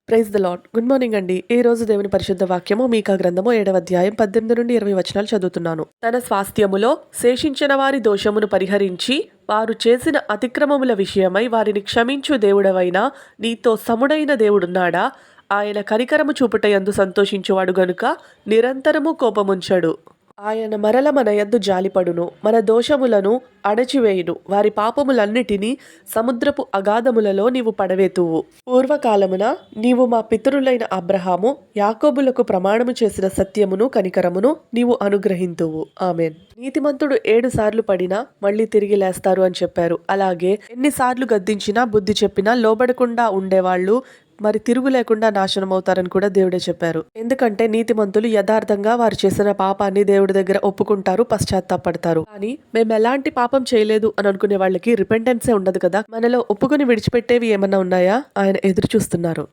Praise the Lord. Good morning అండి. ఈ రోజు దేవుని పరిశుద్ధ వాక్యము మీకా గ్రంథము 7వ అధ్యాయం 18 నుండి 20 వచనాలు చదువుతున్నాను. తన స్వాస్థ్యములో శేషించిన వారి దోషమును పరిహరించి వారు చేసిన అతిక్రమముల విషయమై వారిని క్షమించు దేవుడవైన నీతో సముడైన దేవుడున్నాడా? ఆయన కనికరము చూపుటయందు సంతోషించువాడు గనుక నిరంతరము కోపముంచడు. ఆయన మరల మన యొద్ద జాలిపడును, మన దోషములను అణచివేయును. వారి పాపములన్నిటినీ సముద్రపు అగాధములలో నీవు పడవేతువు. పూర్వకాలమున నీవు మా పితరులైన అబ్రహాము యాకోబులకు ప్రమాణము చేసిన సత్యమును కనికరమును నీవు అనుగ్రహింతువు. ఆమెన్. నీతిమంతుడు 7 సార్లు పడినా మళ్ళీ తిరిగి లేస్తారు అని చెప్పారు. అలాగే ఎన్నిసార్లు గద్దించినా బుద్ధి చెప్పినా లోబడకుండా ఉండేవాళ్ళు మరి తిరుగు లేకుండా నాశనం అవుతారని కూడా దేవుడే చెప్పారు. ఎందుకంటే నీతిమంతులు యథార్థంగా వారు చేసిన పాపాన్ని దేవుడి దగ్గర ఒప్పుకుంటారు, పశ్చాత్తాపడతారు. కానీ మేము ఎలాంటి పాపం చేయలేదు అని అనుకునే వాళ్ళకి రిపెంటెన్సే ఉండదు కదా. మనలో ఒప్పుకొని విడిచిపెట్టేవి ఏమన్నా ఉన్నాయా? ఆయన ఎదురు చూస్తున్నారు.